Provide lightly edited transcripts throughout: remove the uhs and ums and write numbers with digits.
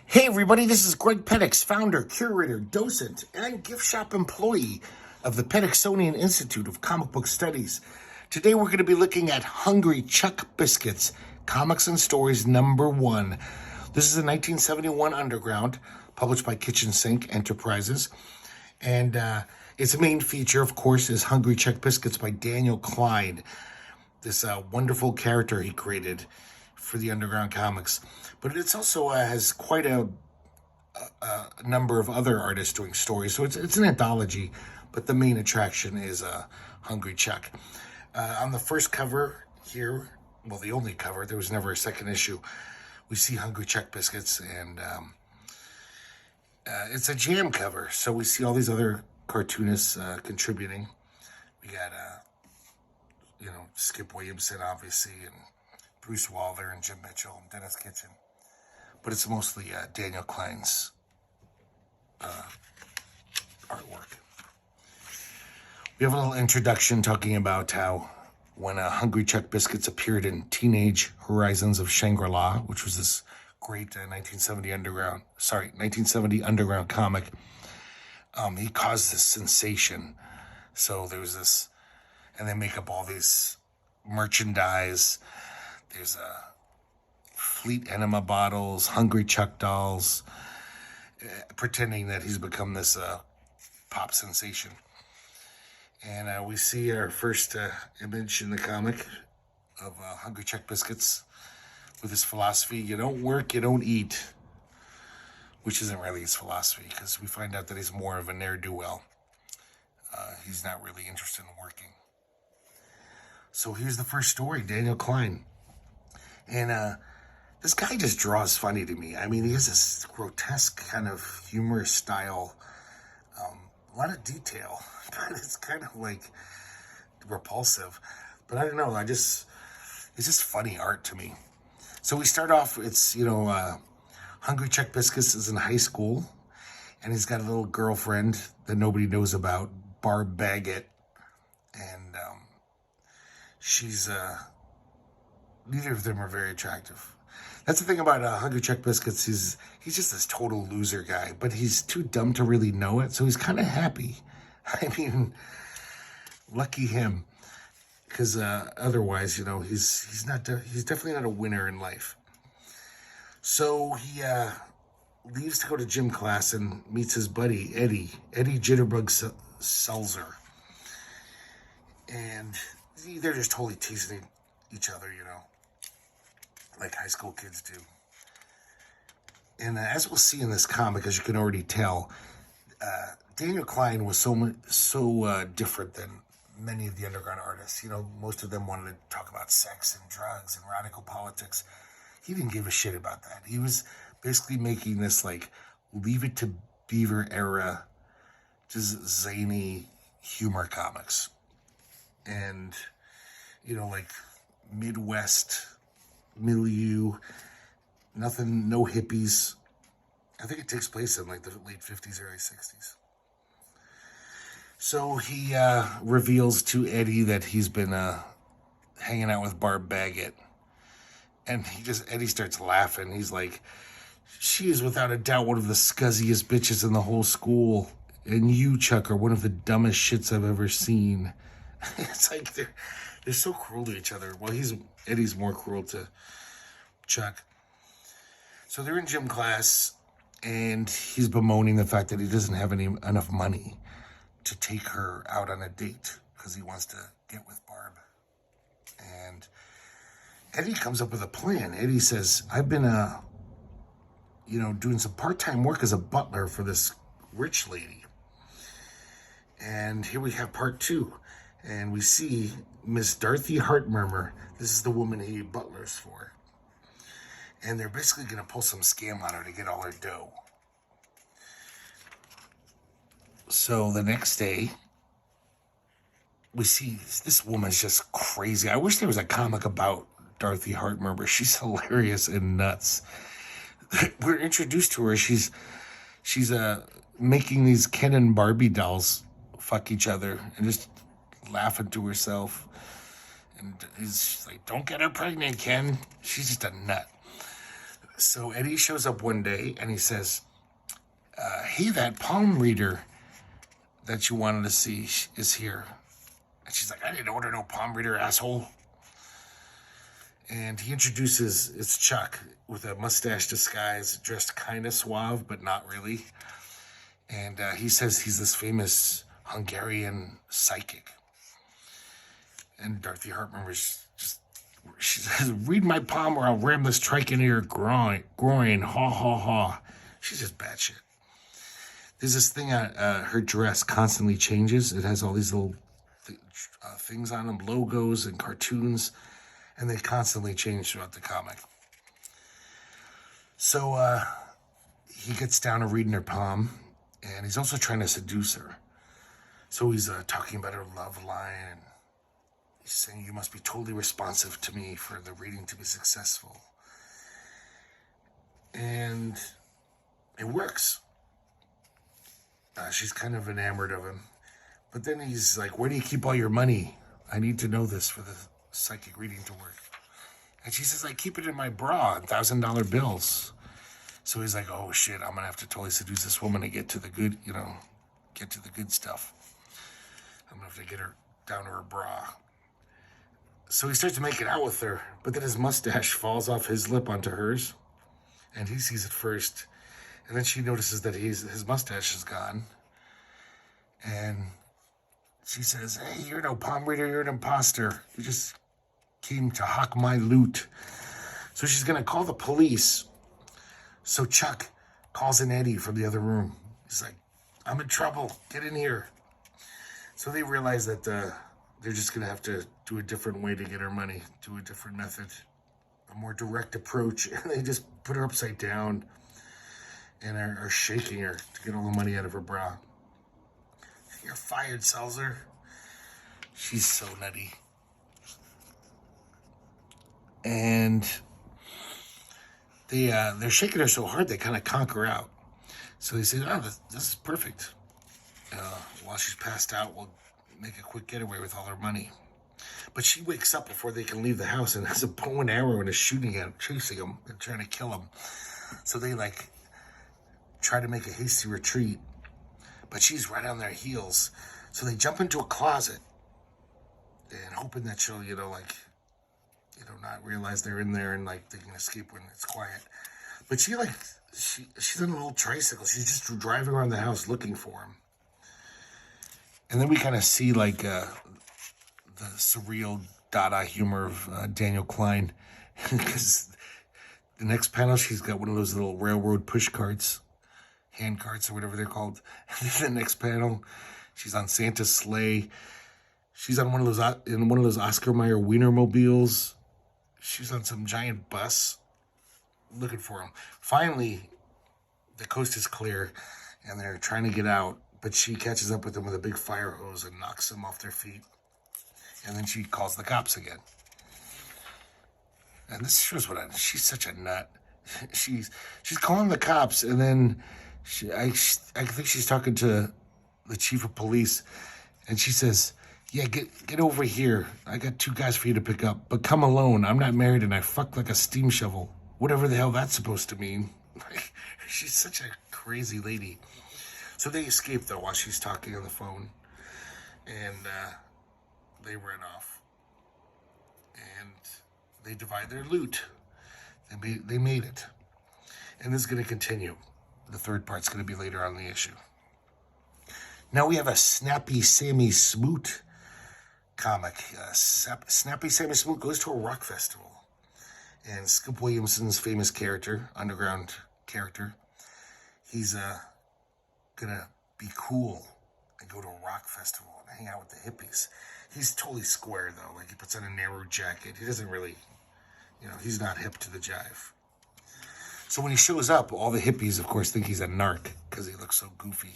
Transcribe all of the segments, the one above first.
Hey everybody, this is Greg Petix, founder, curator, docent, and gift shop employee of the Petixonian Institute of Comic Book Studies. Today we're going to be looking at Hungry Chuck Biscuits, Comics and Stories #1. This is a 1971 Underground, published by Kitchen Sink Enterprises. And its main feature, of course, is Hungry Chuck Biscuits by Daniel Clyne. This wonderful character he created for the Underground comics. But it's also has quite a number of other artists doing stories. So it's an anthology, but the main attraction is Hungry Chuck. On the first cover here, well, the only cover, there was never a second issue, we see Hungry Chuck Biscuits, and it's a jam cover. So we see all these other cartoonists contributing. We got, Skip Williamson, obviously, and Bruce Walther, and Jim Mitchell, and Dennis Kitchen. But it's mostly Daniel Clyne's artwork. We have a little introduction talking about how when Hungry Chuck Biscuits appeared in Teenage Horizons of Shangri-La, which was this great 1970 Underground comic, he caused this sensation. So there was this, and they make up all these merchandise. There's Fleet Enema bottles, Hungry Chuck dolls, pretending that he's become this pop sensation. And we see our first image in the comic of Hungry Chuck Biscuits with his philosophy: you don't work, you don't eat. Which isn't really his philosophy, because we find out that he's more of a ne'er-do-well. He's not really interested in working. So here's the first story, Daniel Clyne. And this guy just draws funny to me. I mean, he has this grotesque kind of humorous style, a lot of detail, but it's kind of like repulsive. But I don't know, it's just funny art to me. So we start off, it's, Hungry Chuck Biscuits is in high school, and he's got a little girlfriend that nobody knows about, Barb Baggett, and she's, neither of them are very attractive. That's the thing about Hungry Chuck Biscuits. He's just this total loser guy, but he's too dumb to really know it, so he's kind of happy. I mean, lucky him, because otherwise, he's definitely not a winner in life. So he leaves to go to gym class and meets his buddy Eddie Jitterbug Seltzer, and they're just totally teasing each other, like high school kids do. And as we'll see in this comic, as you can already tell, Daniel Clyne was so different than many of the Underground artists. Most of them wanted to talk about sex and drugs and radical politics. He didn't give a shit about that. He was basically making this like Leave It to Beaver era, just zany humor comics. And, like Midwest milieu, nothing, no hippies. I think it takes place in like the late 50s, early 60s. So he reveals to Eddie that he's been hanging out with Barb Baggett. And Eddie starts laughing. He's like, she is without a doubt one of the scuzziest bitches in the whole school. And you, Chuck, are one of the dumbest shits I've ever seen. It's like they're so cruel to each other. Well, Eddie's more cruel to Chuck. So they're in gym class, and he's bemoaning the fact that he doesn't have enough money to take her out on a date because he wants to get with Barb. And Eddie comes up with a plan. Eddie says, I've been, doing some part-time work as a butler for this rich lady. And here we have part 2. And we see Miss Dorothy Hartmurmur. This is the woman he butlers for. And they're basically going to pull some scam on her to get all her dough. So the next day, we see this woman's just crazy. I wish there was a comic about Dorothy Hartmurmur. She's hilarious and nuts. We're introduced to her. She's making these Ken and Barbie dolls fuck each other and just laughing to herself. And he's like, don't get her pregnant, Ken. She's just a nut. So Eddie shows up one day and he says, hey, that palm reader that you wanted to see is here. And she's like, I didn't order no palm reader, asshole. And he introduces, it's Chuck with a mustache disguise, dressed kind of suave, but not really. And he says he's this famous Hungarian psychic. And Dorothy Hartman was just, she says, read my palm or I'll ram this trike into your groin, ha, ha, ha. She's just batshit. There's this thing on her dress constantly changes. It has all these little things on them, logos and cartoons, and they constantly change throughout the comic. So he gets down to reading her palm, and he's also trying to seduce her. So he's talking about her love line, and he's saying, you must be totally responsive to me for the reading to be successful. And it works. She's kind of enamored of him. But then he's like, where do you keep all your money? I need to know this for the psychic reading to work. And she says, I keep it in my bra, $1,000 bills. So he's like, oh shit, I'm gonna have to totally seduce this woman to get to the good, get to the good stuff. I'm gonna have to get her down to her bra. So he starts making out with her, but then his mustache falls off his lip onto hers. And he sees it first. And then she notices that his mustache is gone. And she says, hey, you're no palm reader, you're an imposter. You just came to hawk my loot. So she's going to call the police. So Chuck calls in Eddie from the other room. He's like, I'm in trouble. Get in here. So they realize that they're just going to have to do a different way to get her money, do a different method, a more direct approach. And they just put her upside down and are shaking her to get all the money out of her bra. You're fired, Cesar. She's so nutty. And they're shaking her so hard they kind of conk her out. So they say, oh, this is perfect. While she's passed out, we'll make a quick getaway with all her money. But she wakes up before they can leave the house and has a bow and arrow and is shooting at him, chasing him and trying to kill him. So they try to make a hasty retreat, but she's right on their heels. So they jump into a closet and hoping that she'll, not realize they're in there and they can escape when it's quiet. But she's on a little tricycle. She's just driving around the house looking for him. And then we kind of see the surreal Dada humor of Daniel Clyne, because the next panel she's got one of those little railroad push carts. Hand carts or whatever they're called. And then the next panel, she's on Santa's sleigh. She's on one of those Oscar Mayer Wienermobiles. She's on some giant bus looking for him. Finally, the coast is clear and they're trying to get out, but she catches up with them with a big fire hose and knocks them off their feet. And then she calls the cops again. And this shows she's such a nut. She's calling the cops, and then I think she's talking to the chief of police, and she says, yeah, get over here. I got 2 guys for you to pick up, but come alone. I'm not married, and I fuck like a steam shovel. Whatever the hell that's supposed to mean. She's such a crazy lady. So they escape, though, while she's talking on the phone, and they run off, and they divide their loot. They made it, and this is going to continue. The third part's going to be later on in the issue. Now we have a Snappy Sammy Smoot comic. Snappy Sammy Smoot goes to a rock festival. And Skip Williamson's famous character, underground character, he's going to be cool and go to a rock festival and hang out with the hippies. He's totally square, though. He puts on a narrow jacket. He doesn't really, he's not hip to the jive. So when he shows up, all the hippies, of course, think he's a narc because he looks so goofy.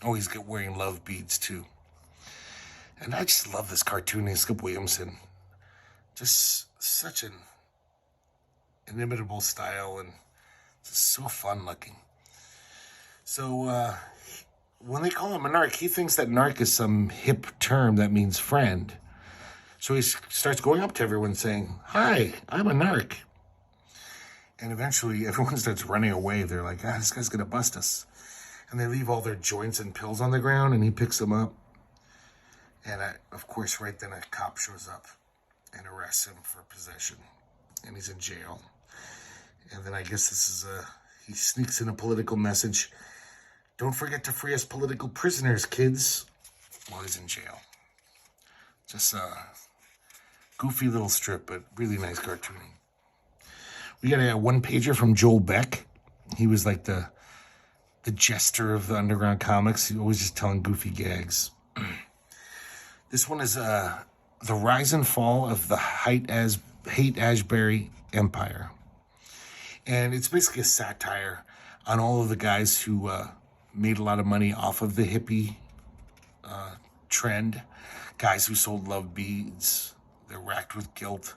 Oh, he's wearing love beads, too. And I just love this cartoonist, Skip Williamson. Just such an inimitable style and just so fun looking. So when they call him a narc, he thinks that narc is some hip term that means friend. So he starts going up to everyone saying, hi, I'm a narc. And eventually everyone starts running away. They're like, this guy's going to bust us. And they leave all their joints and pills on the ground, and he picks them up. And of course, right then a cop shows up and arrests him for possession. And he's in jail. And then I guess this is he sneaks in a political message. Don't forget to free us political prisoners, kids. While he's in jail. Just a goofy little strip, but really nice cartooning. We got a one-pager from Joel Beck. He was like the jester of the underground comics. He always just telling goofy gags. This one is the rise and fall of the Haight-Ashbury Empire. And it's basically a satire on all of the guys who made a lot of money off of the hippie trend. Guys who sold love beads. They're racked with guilt.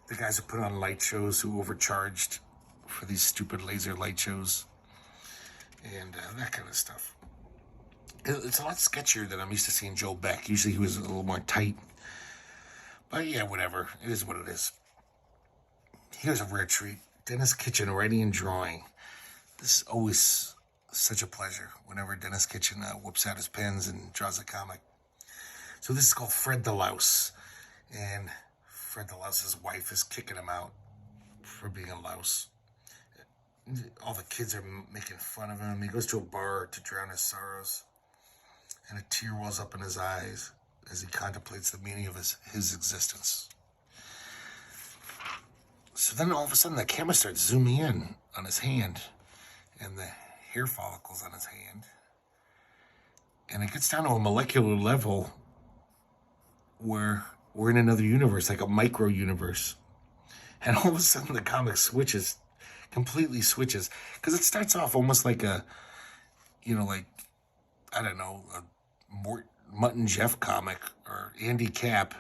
The guys who put on light shows who overcharged for these stupid laser light shows. And that kind of stuff. It's a lot sketchier than I'm used to seeing Joel Beck. Usually he was a little more tight. But yeah, whatever. It is what it is. Here's a rare treat. Dennis Kitchen writing and drawing. This is always such a pleasure whenever Dennis Kitchen whips out his pens and draws a comic. So this is called Fred the Louse. And Fred the Louse's wife is kicking him out for being a louse. All the kids are making fun of him. He goes to a bar to drown his sorrows. And a tear wells up in his eyes as he contemplates the meaning of his existence. So then all of a sudden the camera starts zooming in on his hand and the hair follicles on his hand. And it gets down to a molecular level where we're in another universe, like a micro universe. And all of a sudden the comic completely switches. Because it starts off almost like a Mutt and Jeff comic or Andy Capp.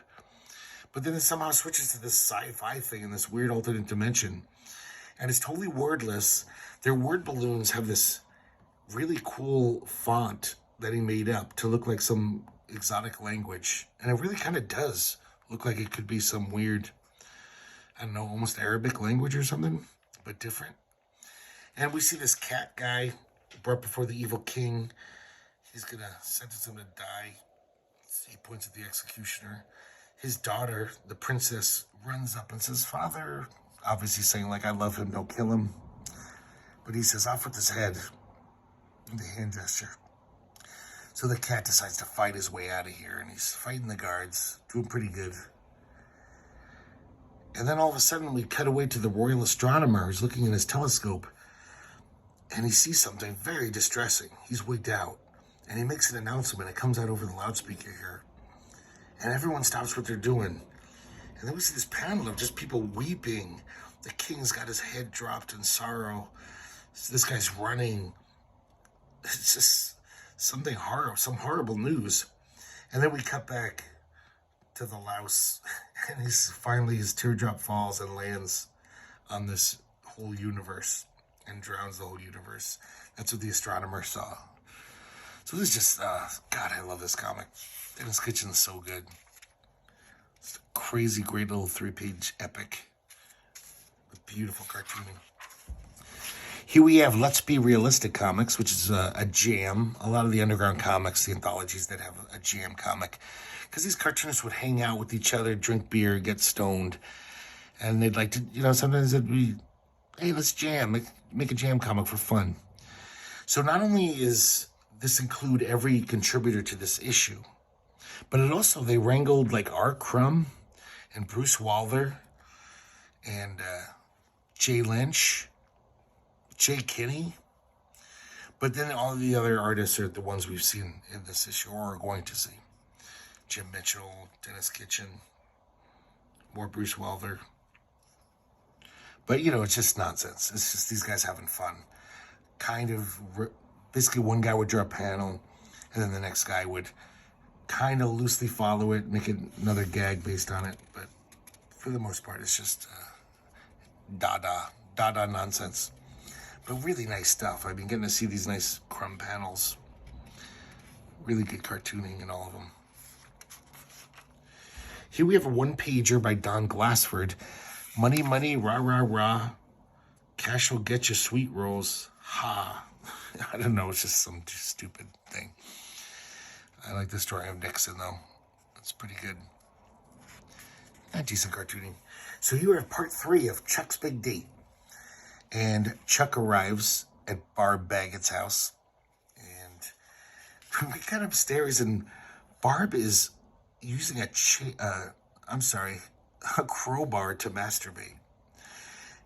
But then it somehow switches to this sci-fi thing in this weird alternate dimension. And it's totally wordless. Their word balloons have this really cool font that he made up to look like some exotic language. And it really kind of does look like it could be some weird, almost Arabic language or something, but different. And we see this cat guy brought before the evil king. He's going to sentence him to die. He points at the executioner. His daughter, the princess, runs up and says, "Father," obviously saying, like, "I love him, don't kill him." But he says, "Off with his head," with a hand gesture. So the cat decides to fight his way out of here, and he's fighting the guards, doing pretty good. And then all of a sudden, we cut away to the royal astronomer who's looking in his telescope, and he sees something very distressing. He's wigged out, and he makes an announcement. It comes out over the loudspeaker here. And everyone stops what they're doing. And then we see this panel of just people weeping. The king's got his head dropped in sorrow. This guy's running. It's just something horrible, some horrible news. And then we cut back to the louse. And his teardrop falls and lands on this whole universe and drowns the whole universe. That's what the astronomer saw. So this is just, God, I love this comic. Dennis Kitchen's so good. It's a crazy, great little 3-page epic with beautiful cartooning. Here we have Let's Be Realistic Comics, which is a jam. A lot of the underground comics, the anthologies that have a jam comic. Because these cartoonists would hang out with each other, drink beer, get stoned. And they'd like to, sometimes it'd be, "Hey, let's jam. Make a jam comic for fun." So not only is this include every contributor to this issue, but they wrangled like R. Crumb and Bruce Walther and Jay Lynch, Jay Kinney. But then all of the other artists are the ones we've seen in this issue or are going to see. Jim Mitchell, Dennis Kitchen, more Bruce Walther. But, it's just nonsense. It's just these guys having fun. Basically one guy would draw a panel, and then the next guy would kind of loosely follow it, make another gag based on it. But for the most part, it's just dada nonsense. But really nice stuff. I've been getting to see these nice Crumb panels. Really good cartooning in all of them. Here we have a one-pager by Don Glassford. Money, money, rah, rah, rah. Cash will get you sweet rolls. Ha. I don't know. It's just some stupid thing. I like the story of Nixon, though. It's pretty good. Not decent cartooning. So you are part 3 of Chuck's Big Date. And Chuck arrives at Barb Baggett's house. And we got upstairs, and Barb is using a crowbar to masturbate.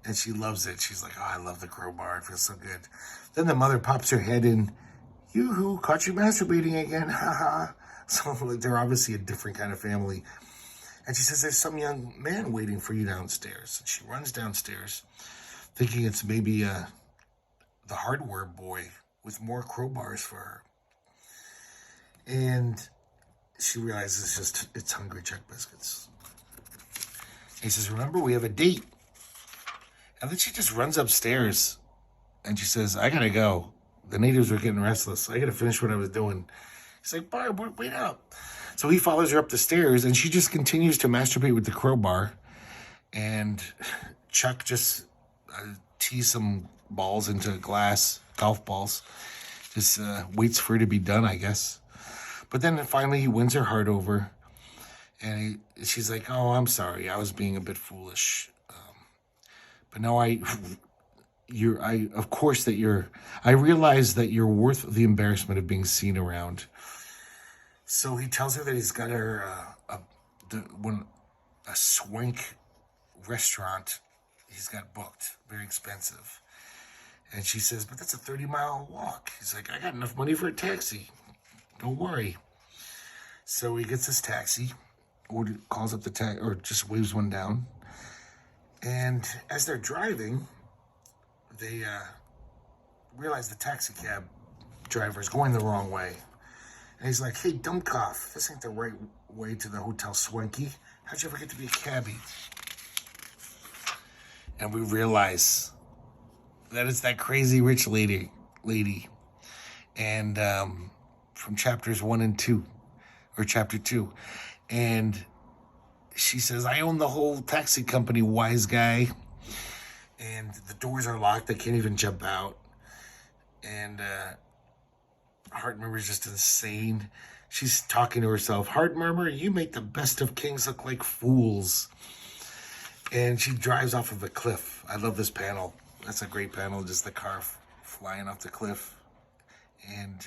And she loves it. She's like, oh, I love the crowbar. It feels so good. Then the mother pops her head in. Yoo-hoo, caught you masturbating again. Ha ha. So like, they're obviously a different kind of family. And she says, there's some young man waiting for you downstairs. And she runs downstairs, thinking it's maybe the hardware boy with more crowbars for her. And she realizes it's Hungry Chuck Biscuits. He says, remember, we have a date. And then she just runs upstairs and she says, I gotta go. The natives are getting restless. I gotta finish what I was doing. He's like, Barb, wait up. So he follows her up the stairs and she just continues to masturbate with the crowbar. And Chuck just tees some balls into glass, golf balls. Just waits for it to be done, I guess. But then finally he wins her heart over. And she's like, oh, I'm sorry. I was being a bit foolish. But no, I realize that you're worth the embarrassment of being seen around. So he tells her that he's got her a swank restaurant he's got booked, very expensive. And she says, but that's a 30-mile walk. He's like, I got enough money for a taxi. Don't worry. So he gets his taxi, or calls up the taxi, or just waves one down. And as they're driving, they realize the taxi cab driver is going the wrong way. And he's like, hey, dumbcoff, this ain't the right way to the Hotel Swanky. How'd you ever get to be a cabbie? And we realize that it's that crazy rich lady. And from chapters 1 and 2, or chapter 2. And she says, I own the whole taxi company, wise guy. And the doors are locked. They can't even jump out. And Heart Murmur's just insane. She's talking to herself. Heart Murmur, you make the best of kings look like fools. And she drives off of a cliff. I love this panel. That's a great panel. Just the car flying off the cliff. And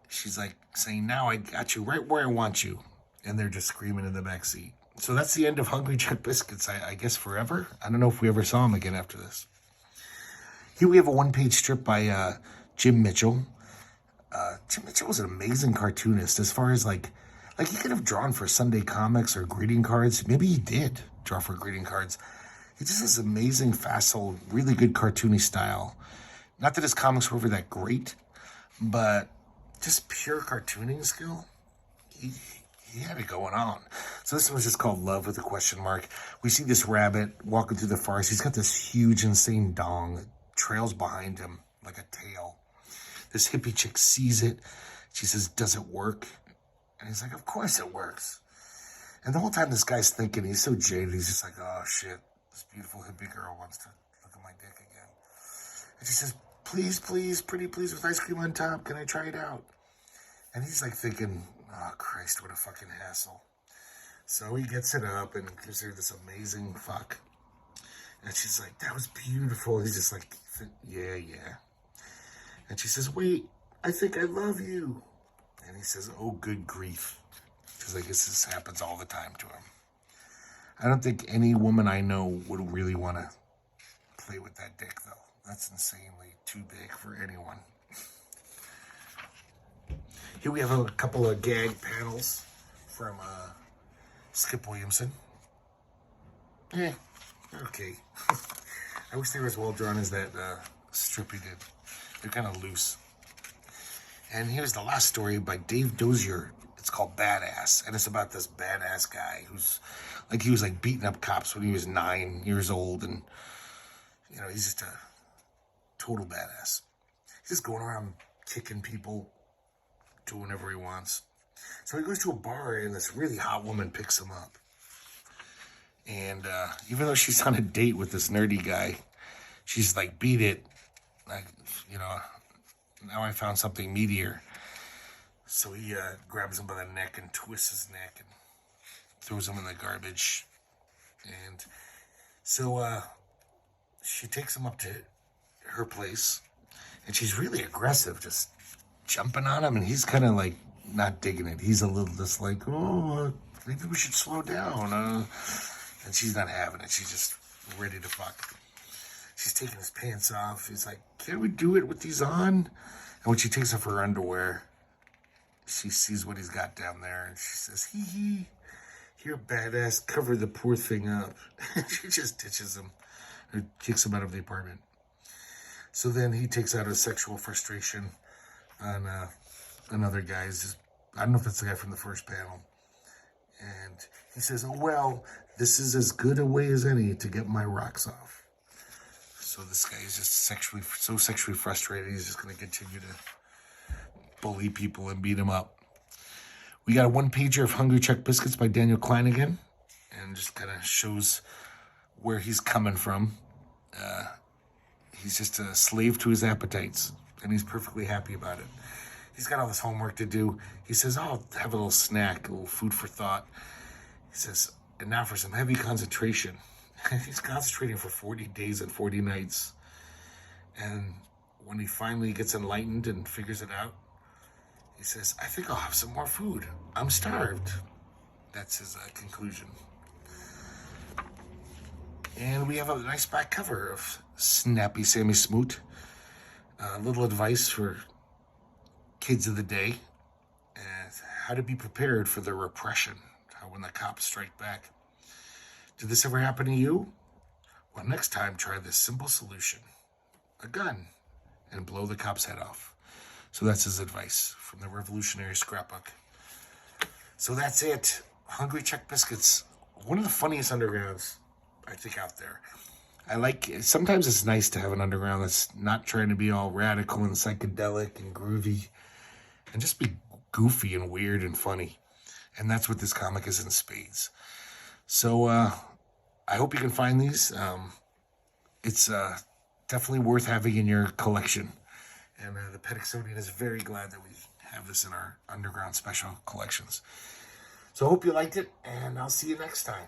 she's like saying, now I got you right where I want you. And they're just screaming in the backseat. So that's the end of Hungry Chuck Biscuits, I guess forever. I don't know if we ever saw him again after this. Here we have a one-page strip by Jim Mitchell. Jim Mitchell was an amazing cartoonist as far as like he could have drawn for Sunday comics or greeting cards. Maybe he did draw for greeting cards. He just has amazing, facile, really good cartoony style. Not that his comics were ever that great, but just pure cartooning skill. He had it going on. So this one's just called Love with a question mark. We see this rabbit walking through the forest. He's got this huge, insane dong that trails behind him like a tail. This hippie chick sees it. She says, does it work? And he's like, of course it works. And the whole time this guy's thinking, he's so jaded. He's just like, oh, shit. This beautiful hippie girl wants to look at my dick again. And she says, please, please, pretty please, with ice cream on top. Can I try it out? And he's like thinking, oh, Christ, what a fucking hassle. So he gets it up and gives her this amazing fuck. And she's like, that was beautiful. He's just like, yeah. And she says, wait, I think I love you. And he says, oh, good grief. Because I guess this happens all the time to him. I don't think any woman I know would really want to play with that dick, though. That's insanely too big for anyone. Here we have a couple of gag panels from Skip Williamson. Yeah, okay. I wish they were as well drawn as that strip he did. They're kind of loose. And here's the last story by Dave Dozier. It's called Badass. And it's about this badass guy who's like, he was like beating up cops when he was 9 years old. And, you know, he's just a total badass. He's just going around kicking people, doing whatever he wants. So he goes to a bar and this really hot woman picks him up. And even though she's on a date with this nerdy guy, she's like, beat it. Like, now I found something meatier. So he grabs him by the neck and twists his neck and throws him in the garbage. And so she takes him up to her place. And she's really aggressive, just jumping on him. And he's kind of like not digging it. He's a little just like, oh, maybe we should slow down. And she's not having it. She's just ready to fuck. She's taking his pants off. He's like, can't we do it with these on? And when she takes off her underwear, she sees what he's got down there. And she says, hee hee, you're a badass. Cover the poor thing up. She just ditches him or kicks him out of the apartment. So then he takes out his sexual frustration on another guy. I don't know if that's the guy from the first panel. And he says, oh, well, this is as good a way as any to get my rocks off. So this guy is just so sexually frustrated, he's just going to continue to bully people and beat them up. We got a one-pager of Hungry Chuck Biscuits by Daniel Clyne again. And just kind of shows where he's coming from. He's just a slave to his appetites, and he's perfectly happy about it. He's got all this homework to do. He says, oh, I'll have a little snack, a little food for thought. He says, and now for some heavy concentration. He's concentrating for 40 days and 40 nights. And when he finally gets enlightened and figures it out, he says, I think I'll have some more food. I'm starved. That's his conclusion. And we have a nice back cover of Snappy Sammy Smoot. A little advice for kids of the day. And how to be prepared for the repression. How when the cops strike back. Did this ever happen to you? Well, next time, try this simple solution. A gun. And blow the cop's head off. So that's his advice from the Revolutionary Scrapbook. So that's it. Hungry Chuck Biscuits. One of the funniest undergrounds, I think, out there. Sometimes it's nice to have an underground that's not trying to be all radical and psychedelic and groovy and just be goofy and weird and funny. And that's what this comic is in spades. So I hope you can find these. It's definitely worth having in your collection. And the Petixonian is very glad that we have this in our underground special collections. So I hope you liked it, and I'll see you next time.